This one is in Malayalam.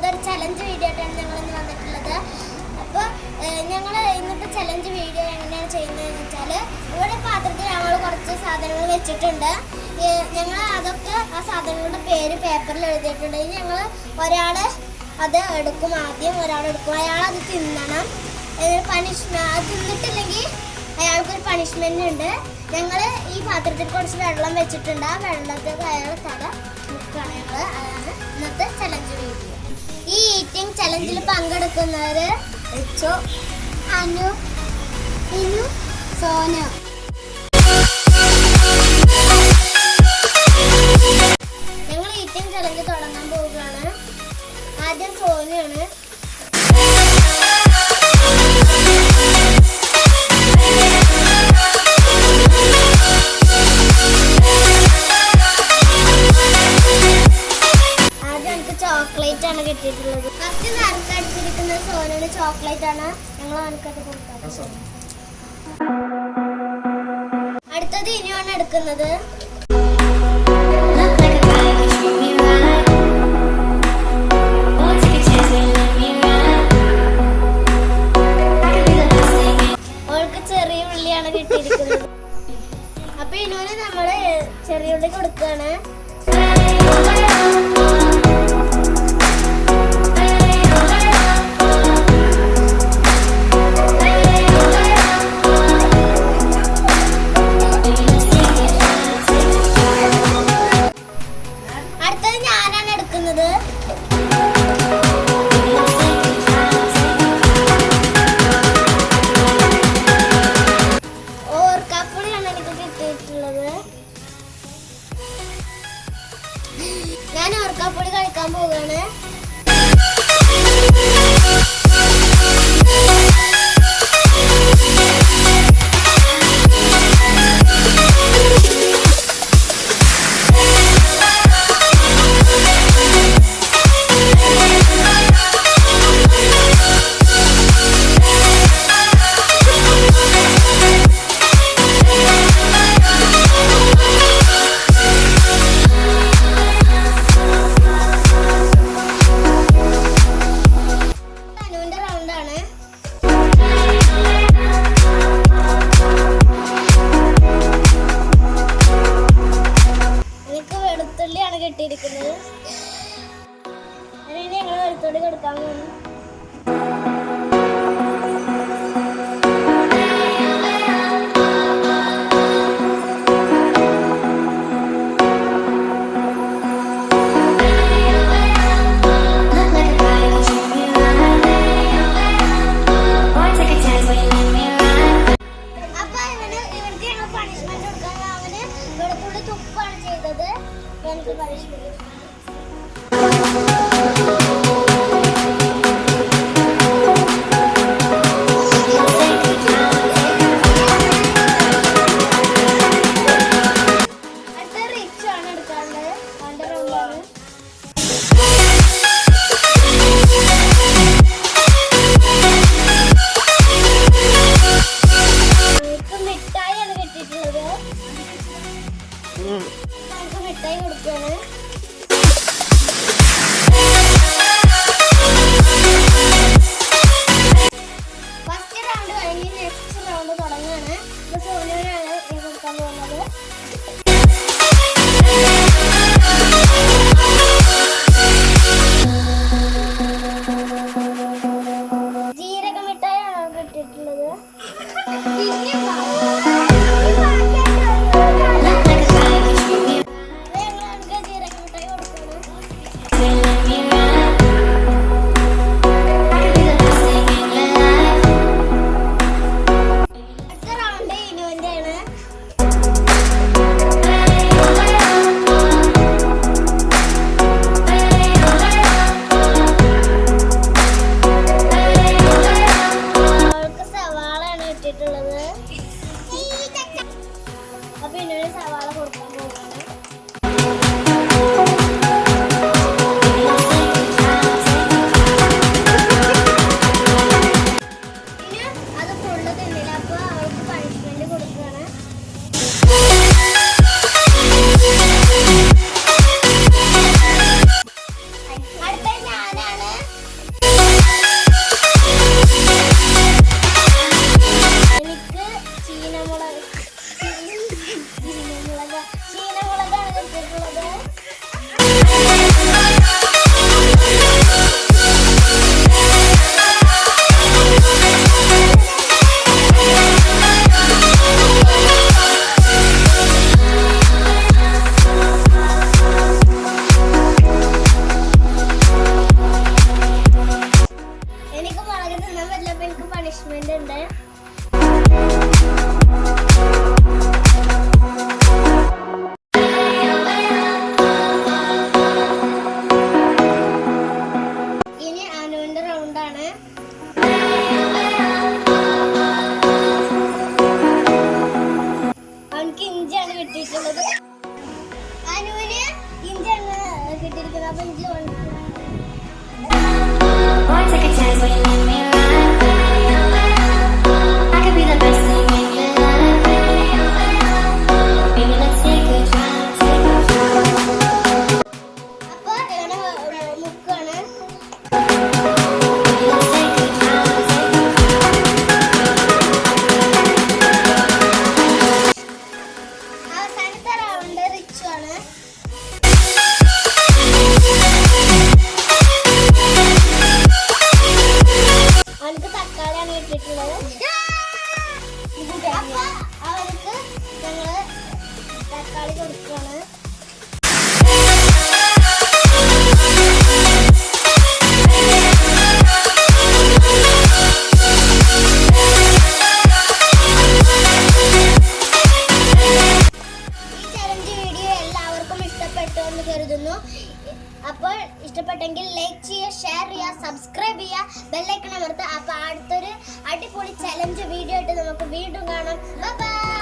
ഒരു ചലഞ്ച് വീഡിയോ ആയിട്ടാണ് ഞങ്ങൾ ഇന്ന് വന്നിട്ടുള്ളത്. അപ്പോൾ ഞങ്ങൾ ഇന്നത്തെ ചലഞ്ച് വീഡിയോ എങ്ങനെയാണ് ചെയ്യുന്നതെന്ന് വെച്ചാൽ ഇവിടെ പാത്രത്തിൽ ഞങ്ങൾ കുറച്ച് സാധനങ്ങൾ വെച്ചിട്ടുണ്ട്. ഞങ്ങൾ അതൊക്കെ ആ സാധനങ്ങളുടെ പേര് പേപ്പറിൽ എഴുതിയിട്ടുണ്ട്. ഇനി ഞങ്ങൾ ഒരാൾ അത് എടുക്കും, ആദ്യം ഒരാൾ എടുക്കും, അയാൾ അത് തിന്നണം. പണിഷ്മെന്റ് അത് തിന്നിട്ടില്ലെങ്കിൽ അയാൾക്കൊരു പണിഷ്മെന്റ് ഉണ്ട്. ഞങ്ങൾ ഈ പാത്രത്തിൽ കുറച്ച് വെള്ളം വെച്ചിട്ടുണ്ട്. ആ വെള്ളത്തിൽ അയാൾ തല മുക്കാണ്. ഞങ്ങൾ അതാണ് ഇന്നത്തെ ചലഞ്ച് വീഡിയോ. ഈ ഈറ്റിംഗ് ചലഞ്ചിൽ പങ്കെടുക്കുന്നവർ റിച്ചോ, അനു, ഇനു, സോനു. ഞങ്ങൾ ഈറ്റിംഗ് ചലഞ്ച് തുടങ്ങാൻ പോവുകയാണ്. ആദ്യം സോനയാണ്. ചോക്ലേറ്റ് ആണ് കിട്ടിയിട്ടുള്ളത്. ഫസ്റ്റ് നറുക്കടിച്ചിരിക്കുന്ന സോനന് ചോക്ലേറ്റ് ആണ്. ഞങ്ങൾ നറുക്കട്ട് കൊടുക്കാം. അടുത്തത് ഇനിയാണ് എടുക്കുന്നത്. അവൾക്ക് ചെറിയ ഉള്ളിയാണ് കിട്ടിയിരിക്കുന്നത്. അപ്പൊ ഇനിയാണ് നമ്മള് ചെറിയ ഉള്ളി കൊടുക്കുകയാണ്. അടുത്തത് ഞാനാണ് എടുക്കുന്നത്. ഓർക്കാപ്പുളിയാണ് എനിക്ക് കിട്ടിയിട്ടുള്ളത്. ഞാൻ ഓർക്കാപ്പൊടി കഴിക്കാൻ പോവുകയാണ്. വെളുത്തുള്ളിയാണ് കിട്ടിയിരിക്കുന്നത്. അതിന് ഞങ്ങൾ വെളുത്തുള്ളി കൊടുക്കാൻ പോകുന്നു. തുപ്പാണ് ചെയ്തത്. എനിക്ക് പണിഷ്മെന്റ് ചെയ്യുക, സബ്സ്ക്രൈബ് ചെയ്യുക, ബെല്ലൈക്കൺ അമർത്തുക. അപ്പോൾ അടുത്തൊരു അടിപൊളി ചലഞ്ച് വീഡിയോ ആയിട്ട് നമുക്ക് വീണ്ടും കാണാം. ബൈ.